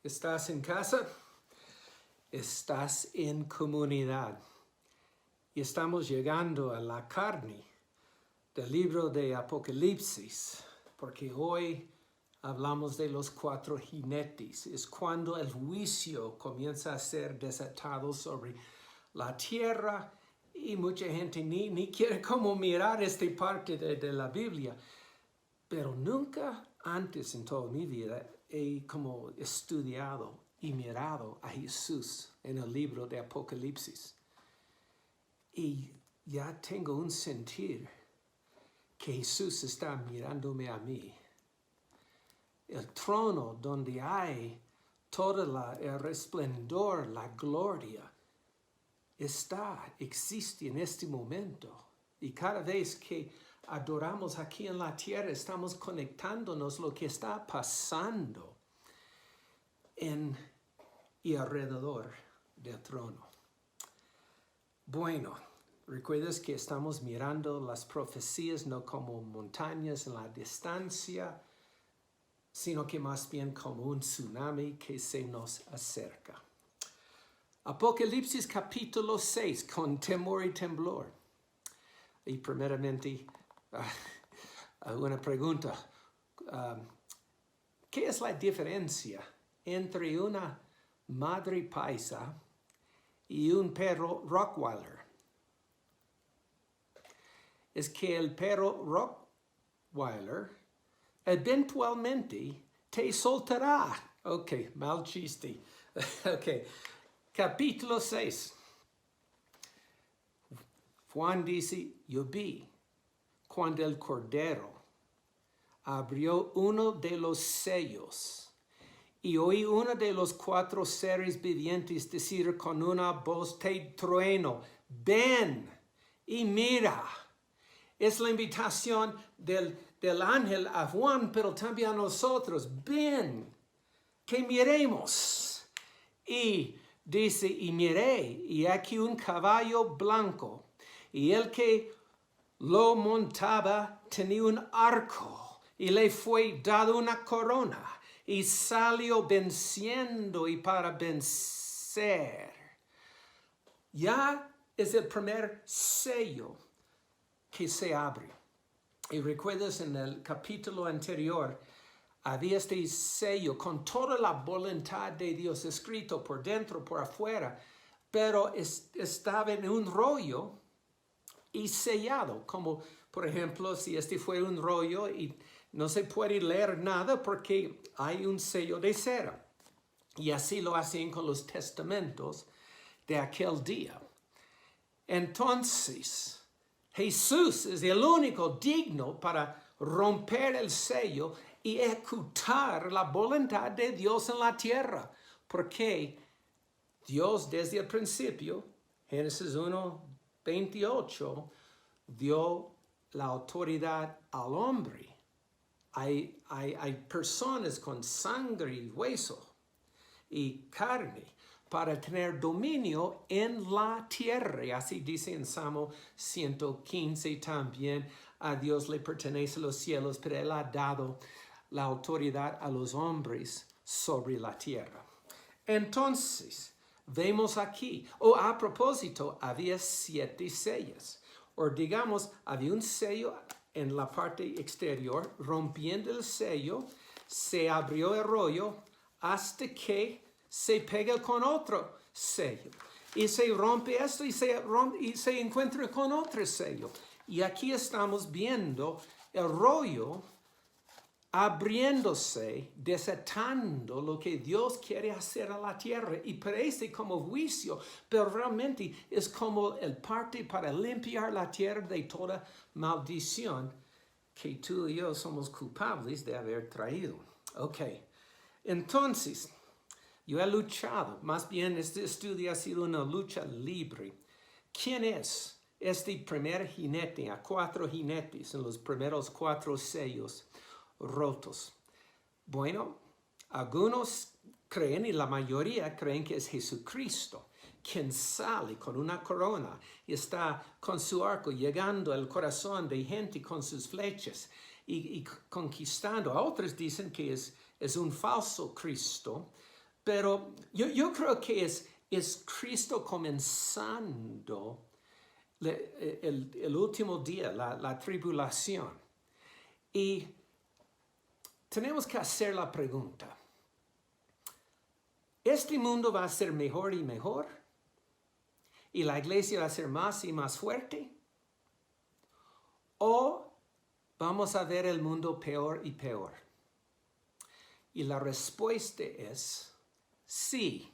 ¿Estás en casa? Estás en comunidad. Y estamos llegando a la carne del libro de Apocalipsis, porque hoy hablamos de los 4 jinetes. Es cuando el juicio comienza a ser desatado sobre la tierra y mucha gente ni quiere como mirar esta parte de la Biblia. Pero nunca antes en toda mi vida he como estudiado y mirado a Jesús en el libro de Apocalipsis. Y ya tengo un sentir que Jesús está mirándome a mí. El trono donde hay todo el resplendor, la gloria, existe en este momento. Y cada vez que adoramos aquí en la tierra, estamos conectándonos lo que está pasando en y alrededor del trono. Bueno, recuerdas que estamos mirando las profecías no como montañas en la distancia, sino que más bien como un tsunami que se nos acerca. Apocalipsis capítulo 6, con temor y temblor. Y primeramente, una pregunta. ¿Qué es la diferencia entre una madre paisa y un perro Rottweiler? Es que el perro Rottweiler eventualmente te soltará. Ok, mal chiste. Ok, capítulo 6. Juan dice, yo vi cuando el Cordero abrió uno de los sellos y oí uno de los 4 seres vivientes decir con una voz de trueno, ven y mira. Es la invitación del ángel a Juan, pero también a nosotros. Ven, que miremos. Y dice, y miré, y aquí un caballo blanco, y el que lo montaba tenía un arco, y le fue dado una corona, y salió venciendo y para vencer. Ya es el primer sello que se abre. Y recuerdas en el capítulo anterior, había este sello con toda la voluntad de Dios escrito por dentro, por afuera, pero estaba en un rollo y sellado, como por ejemplo si este fuera un rollo y no se puede leer nada porque hay un sello de cera. Y así lo hacían con los testamentos de aquel día. Entonces, Jesús es el único digno para romper el sello y ejecutar la voluntad de Dios en la tierra. Porque Dios desde el principio, Génesis 1:28, dio la autoridad al hombre. Hay personas con sangre y hueso y carne para tener dominio en la tierra. Y así dice en Salmo 115 también, a Dios le pertenecen los cielos, pero Él ha dado la autoridad a los hombres sobre la tierra. Entonces, vemos aquí, a propósito, había 7 sellos. O digamos, había un sello en la parte exterior, rompiendo el sello, se abrió el rollo hasta que se pega con otro sello. Y se rompe esto y se encuentra con otro sello. Y aquí estamos viendo el rollo abriéndose, desatando lo que Dios quiere hacer a la tierra. Y parece como juicio, pero realmente es como el parte para limpiar la tierra de toda maldición que tú y yo somos culpables de haber traído. Ok, entonces, yo he luchado, más bien este estudio ha sido una lucha libre. ¿Quién es este primer jinete, a 4 jinetes en los primeros 4 sellos rotos? Bueno, algunos creen y la mayoría creen que es Jesucristo, quien sale con una corona y está con su arco llegando al corazón de gente con sus flechas y conquistando. A otros dicen que es un falso Cristo, Pero yo creo que es Cristo comenzando el último día, la tribulación. Y tenemos que hacer la pregunta. ¿Este mundo va a ser mejor y mejor? ¿Y la iglesia va a ser más y más fuerte? ¿O vamos a ver el mundo peor y peor? Y la respuesta es sí.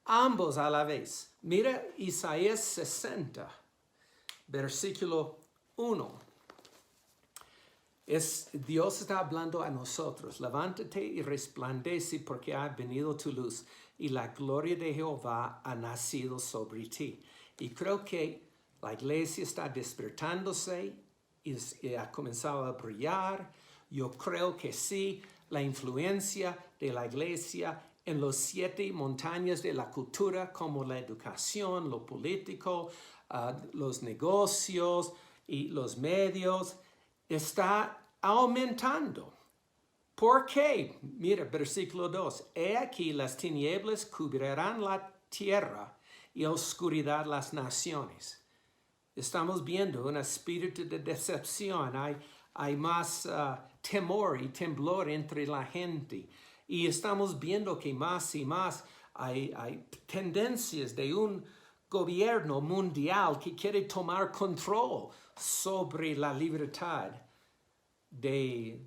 Ambos a la vez. Mira Isaías 60, versículo 1. Dios está hablando a nosotros. Levántate y resplandece porque ha venido tu luz y la gloria de Jehová ha nacido sobre ti. Y creo que la iglesia está despertándose y ha comenzado a brillar. Yo creo que sí, la influencia de la iglesia en los 7 montañas de la cultura, como la educación, lo político, los negocios y los medios, está aumentando. ¿Por qué? Mira, versículo 2. He aquí las tinieblas cubrirán la tierra y oscuridad las naciones. Estamos viendo un espíritu de decepción. Hay más temor y temblor entre la gente. Y estamos viendo que más y más hay tendencias de un gobierno mundial que quiere tomar control sobre la libertad de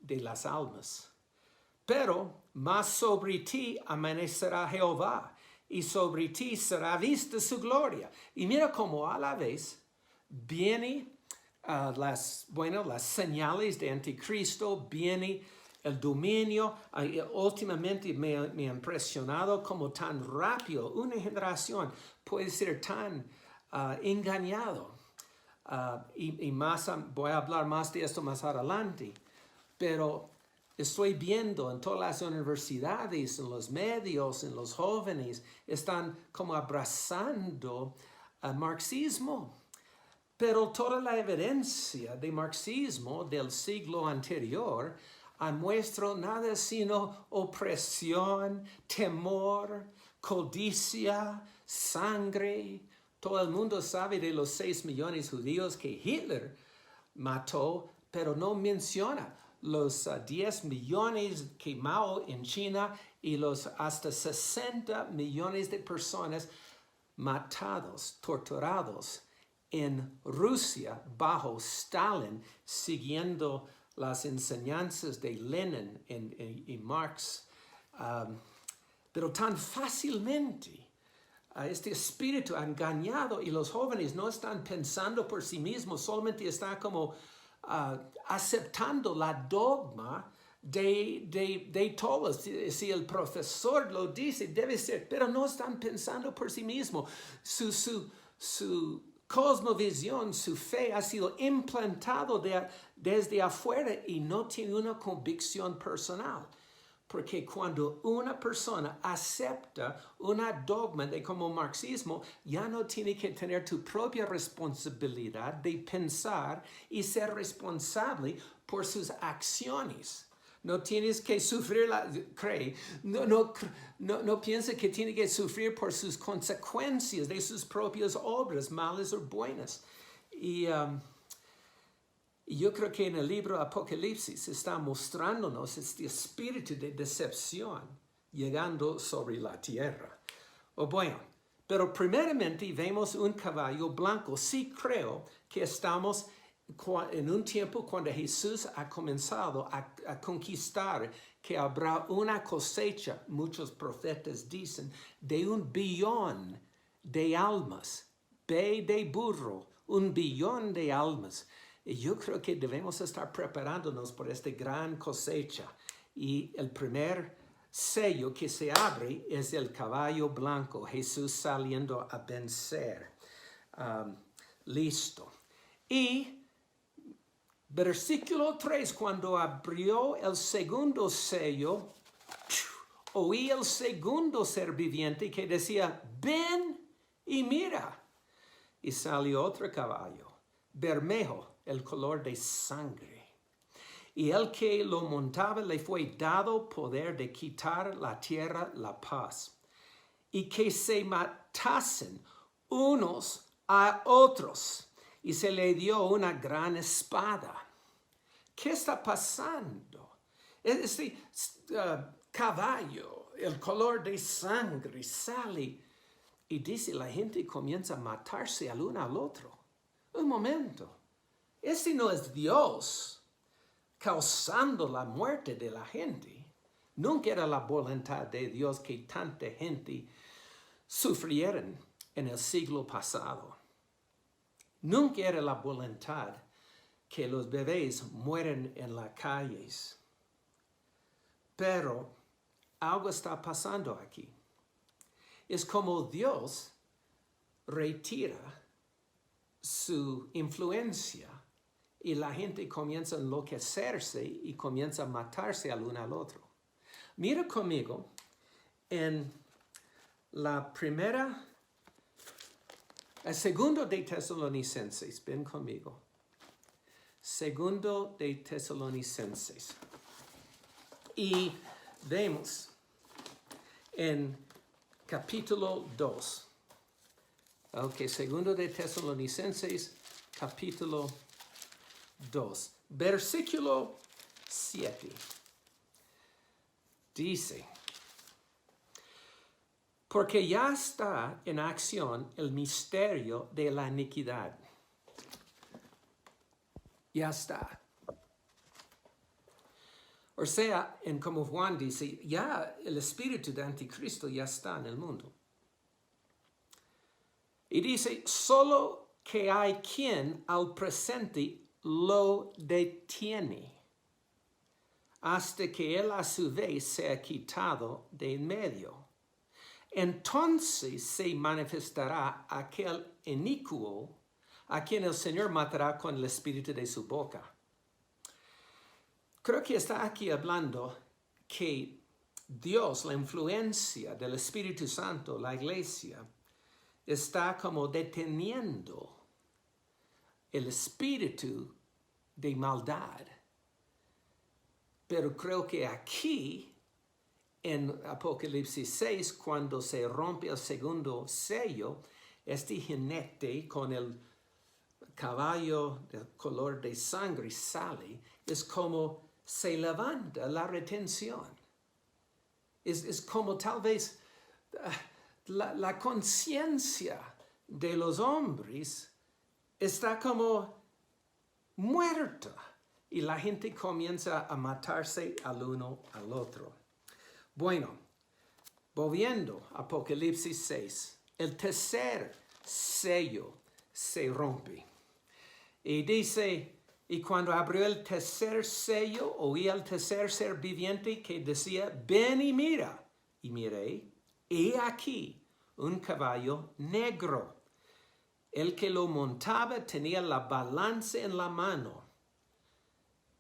las almas. Pero más sobre ti amanecerá Jehová, y sobre ti será vista su gloria. Y mira cómo a la vez viene las señales de anticristo, viene el dominio. Últimamente me ha impresionado como tan rápido una generación puede ser tan engañado. Y más, voy a hablar más de esto más adelante, pero estoy viendo en todas las universidades, en los medios, en los jóvenes, están como abrazando el marxismo. Pero toda la evidencia de marxismo del siglo anterior muestra nada sino opresión, temor, codicia, sangre. Todo el mundo sabe de los 6 millones de judíos que Hitler mató, pero no menciona los 10 millones que Mao en China y los hasta 60 millones de personas matados, torturados en Rusia bajo Stalin, siguiendo las enseñanzas de Lenin y Marx. Pero tan fácilmente este espíritu ha engañado y los jóvenes no están pensando por sí mismos, solamente están como aceptando la dogma de todos. Si el profesor lo dice, debe ser, pero no están pensando por sí mismos. Su cosmovisión, su fe ha sido implantado desde afuera y no tiene una convicción personal. Porque cuando una persona acepta una dogma de como marxismo, ya no tiene que tener tu propia responsabilidad de pensar y ser responsable por sus acciones. No tienes que sufrir no piensa que tiene que sufrir por sus consecuencias de sus propias obras, malas o buenas. Y yo creo que en el libro Apocalipsis está mostrándonos este espíritu de decepción llegando sobre la tierra. Pero primeramente vemos un caballo blanco. Sí creo que estamos en un tiempo cuando Jesús ha comenzado a conquistar, que habrá una cosecha, muchos profetas dicen, de 1 billón de almas. B de burro, 1 billón de almas. Y yo creo que debemos estar preparándonos por esta gran cosecha. Y el primer sello que se abre es el caballo blanco, Jesús saliendo a vencer. Listo. Y versículo 3, cuando abrió el segundo sello, oí el segundo ser viviente que decía, ven y mira. Y salió otro caballo, bermejo, el color de sangre. y el que lo montaba le fue dado poder de quitar la tierra la paz, y que se matasen unos a otros, y se le dio una gran espada. ¿Qué está pasando? Este caballo, el color de sangre sale, y dice, la gente comienza a matarse al uno al otro. Un momento, este no es Dios causando la muerte de la gente. Nunca era la voluntad de Dios que tanta gente sufrieran en el siglo pasado. Nunca era la voluntad que los bebés mueren en las calles. Pero algo está pasando aquí. Es como Dios retira su influencia y la gente comienza a enloquecerse y comienza a matarse al uno al otro. Mira conmigo en el segundo de Tesalonicenses, ven conmigo. Segundo de Tesalonicenses. Y vemos en capítulo 2. Ok, segundo de Tesalonicenses, capítulo 2. Versículo 7. Dice, porque ya está en acción el misterio de la iniquidad. Ya está. O sea, como Juan dice, ya el espíritu de anticristo ya está en el mundo. Y dice, solo que hay quien al presente lo detiene, hasta que él a su vez sea quitado de en medio. Entonces se manifestará aquel inicuo a quien el Señor matará con el espíritu de su boca. Creo que está aquí hablando que Dios, la influencia del Espíritu Santo, la iglesia, está como deteniendo el espíritu de maldad. Pero creo que aquí, en Apocalipsis 6, cuando se rompe el segundo sello, este jinete con el caballo de color de sangre sale, es como se levanta la retención. Es como tal vez la conciencia de los hombres está como muerta y la gente comienza a matarse al uno al otro. Bueno, volviendo a Apocalipsis 6, el tercer sello se rompe. Y dice, y cuando abrió el tercer sello, oí al tercer ser viviente que decía, ven y mira. Y miré, y aquí un caballo negro. El que lo montaba tenía la balanza en la mano.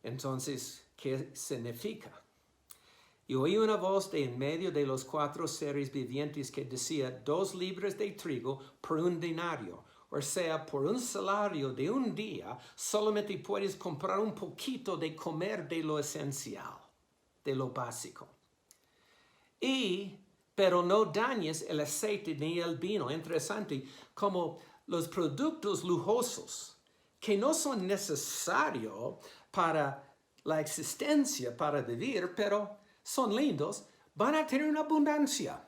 Entonces, ¿qué significa? Y oí una voz de en medio de los 4 seres vivientes que decía, 2 libras de trigo por un denario. O sea, por un salario de un día, solamente puedes comprar un poquito de comer de lo esencial, de lo básico. Pero no dañes el aceite ni el vino. Interesante, como los productos lujosos, que no son necesarios para la existencia, para vivir, pero son lindos, van a tener una abundancia.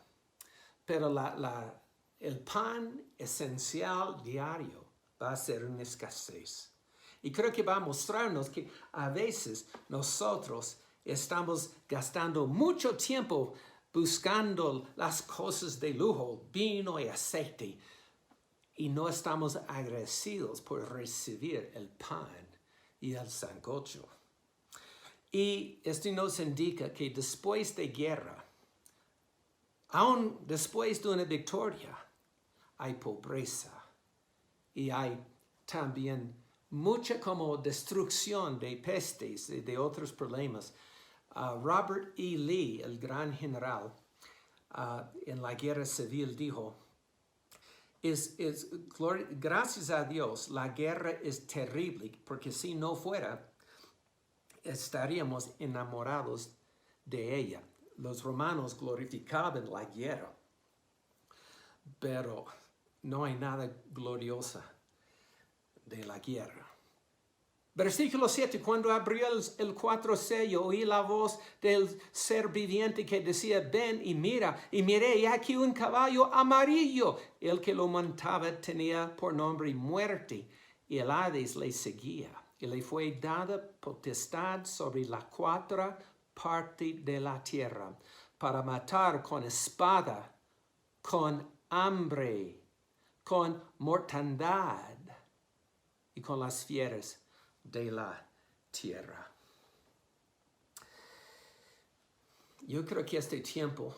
Pero el pan esencial diario va a ser una escasez. Y creo que va a mostrarnos que a veces nosotros estamos gastando mucho tiempo buscando las cosas de lujo, vino y aceite, y no estamos agradecidos por recibir el pan y el sancocho. Y esto nos indica que después de guerra, aún después de una victoria, hay pobreza y hay también mucha como destrucción de pestes y de otros problemas. Robert E. Lee, el gran general, en la guerra civil dijo, gracias a Dios, la guerra es terrible, porque si no fuera, estaríamos enamorados de ella. Los romanos glorificaban la guerra, pero no hay nada glorioso de la guerra. Versículo 7, cuando abrió el cuarto sello, oí la voz del ser viviente que decía, ven y mira, y miré, y aquí un caballo amarillo. El que lo montaba tenía por nombre muerte, y el Hades le seguía. Y le fue dada potestad sobre la cuarta parte de la tierra, para matar con espada, con hambre, con mortandad, y con las fieras de la tierra. Yo creo que este tiempo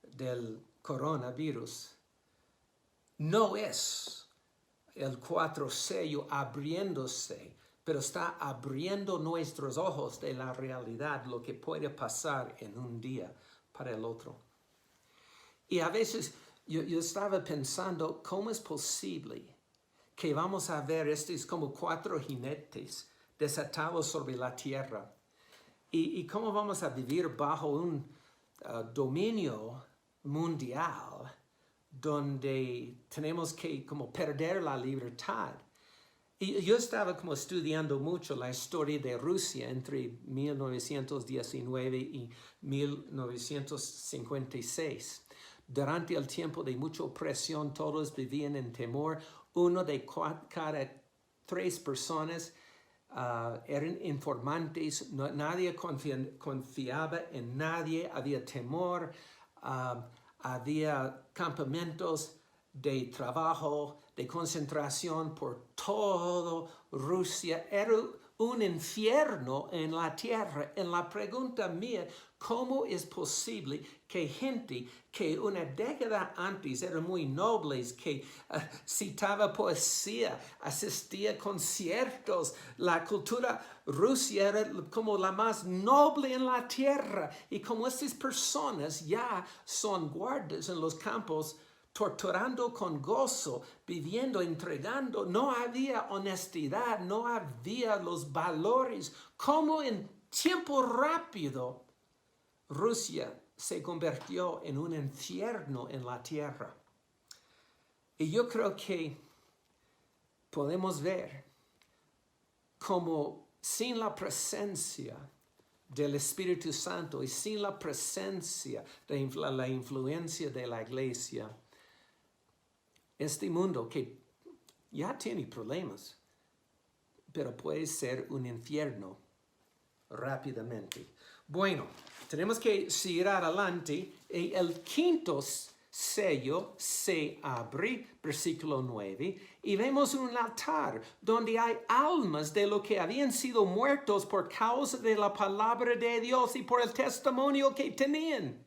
del coronavirus no es el cuarto sello abriéndose, pero está abriendo nuestros ojos de la realidad, lo que puede pasar en un día para el otro. Y a veces yo estaba pensando, ¿cómo es posible que vamos a ver estos como 4 jinetes desatados sobre la tierra? Y cómo vamos a vivir bajo un dominio mundial donde tenemos que como perder la libertad. Y yo estaba como estudiando mucho la historia de Rusia entre 1919 y 1956. Durante el tiempo de mucha opresión, todos vivían en temor. Uno de cada 3 personas eran informantes. Nadie confiaba en nadie. Había temor. Había campamentos de trabajo, de concentración por todo Rusia. Era un infierno en la tierra. En la pregunta mía, ¿cómo es posible que gente que una década antes eran muy nobles, que citaba poesía, asistía a conciertos, la cultura rusa era como la más noble en la tierra, y como estas personas ya son guardas en los campos, torturando con gozo, viviendo, entregando, no había honestidad, no había los valores? Como en tiempo rápido Rusia se convirtió en un infierno en la tierra. Y yo creo que podemos ver como sin la presencia del Espíritu Santo y sin la presencia de la influencia de la iglesia, este mundo que ya tiene problemas, pero puede ser un infierno rápidamente. Bueno, tenemos que seguir adelante. Y el quinto sello se abre, versículo 9, y vemos un altar donde hay almas de los que habían sido muertos por causa de la palabra de Dios y por el testimonio que tenían.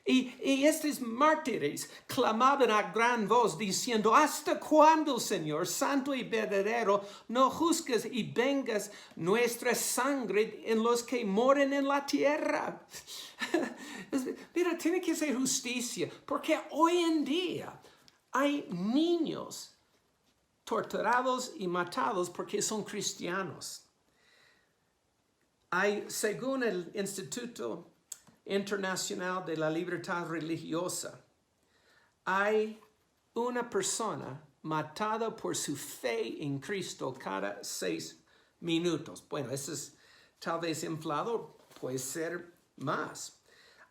Y estos mártires clamaban a gran voz diciendo, ¿hasta cuándo, Señor, santo y verdadero, no juzgas y vengas nuestra sangre en los que moren en la tierra? Mira, tiene que ser justicia, porque hoy en día hay niños torturados y matados porque son cristianos. Según el Instituto Internacional de la Libertad Religiosa, hay una persona matada por su fe en Cristo cada 6 minutos. Bueno, eso es tal vez inflado, puede ser más.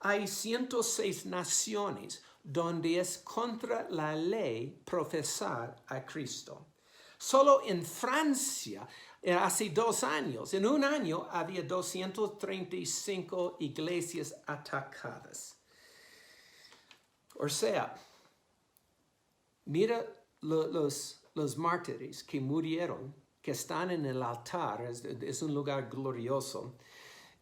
Hay 106 naciones donde es contra la ley profesar a Cristo. Solo en Francia, hace 2 años, en un año había 235 iglesias atacadas. O sea, mira los mártires que murieron, que están en el altar, es un lugar glorioso,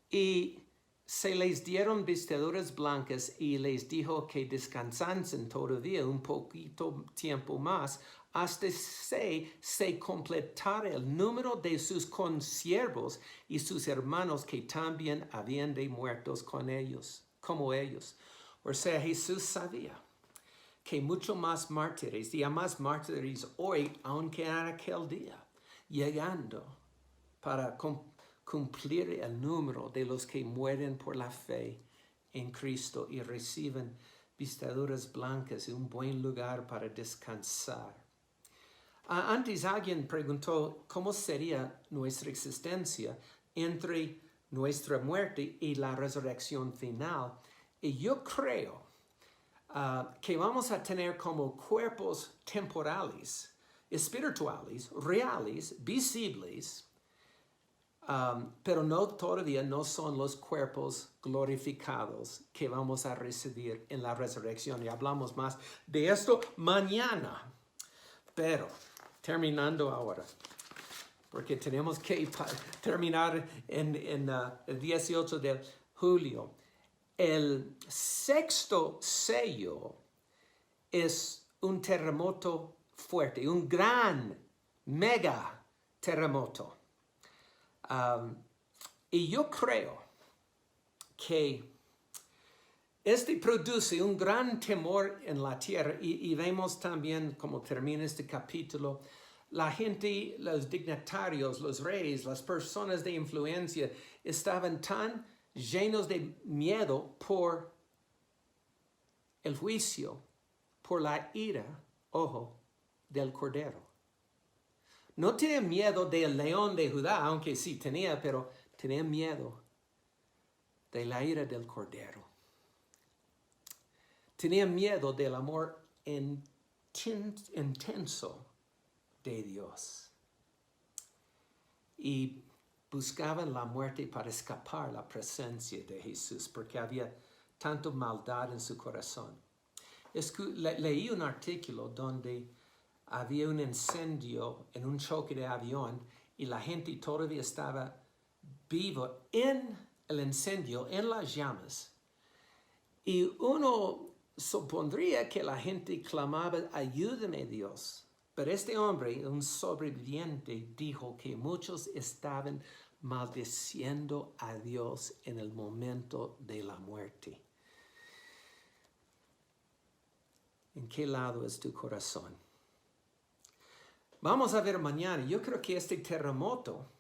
y se les dieron vestiduras blancas y les dijo que descansasen todavía un poquito tiempo más hasta se completara el número de sus consiervos y sus hermanos que también habían de muertos con ellos, como ellos. O sea, Jesús sabía que mucho más mártires, y a más mártires hoy, aunque en aquel día, llegando para cumplir el número de los que mueren por la fe en Cristo y reciben vestiduras blancas y un buen lugar para descansar. Antes alguien preguntó cómo sería nuestra existencia entre nuestra muerte y la resurrección final. Y yo creo que vamos a tener como cuerpos temporales, espirituales, reales, visibles, pero todavía no son los cuerpos glorificados que vamos a recibir en la resurrección. Y hablamos más de esto mañana. Pero, terminando ahora, porque tenemos que terminar en el 18 de julio. El sexto sello es un terremoto fuerte, un gran, mega terremoto. Y yo creo que este produce un gran temor en la tierra y vemos también cómo termina este capítulo. La gente, los dignatarios, los reyes, las personas de influencia estaban tan llenos de miedo por el juicio, por la ira, del Cordero. No tenía miedo del león de Judá, aunque sí tenía, pero tenía miedo de la ira del Cordero. Tenía miedo del amor intenso de Dios. Y buscaban la muerte para escapar la presencia de Jesús, porque había tanta maldad en su corazón. Leí un artículo donde había un incendio en un choque de avión y la gente todavía estaba viva en el incendio, en las llamas. Y uno supondría que la gente clamaba, ayúdame Dios. Pero este hombre, un sobreviviente, dijo que muchos estaban maldiciendo a Dios en el momento de la muerte. ¿En qué lado es tu corazón? Vamos a ver mañana. Yo creo que este terremoto,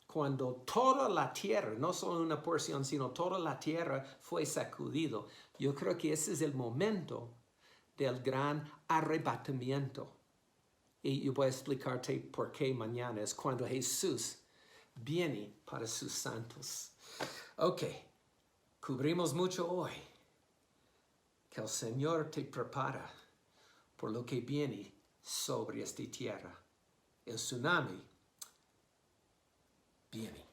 cuando toda la tierra, no solo una porción, sino toda la tierra fue sacudido, yo creo que ese es el momento del gran arrebatamiento. Y yo voy a explicarte por qué mañana. Es cuando Jesús viene para sus santos. Ok, cubrimos mucho hoy. Que el Señor te prepara por lo que viene sobre esta tierra. El tsunami viene.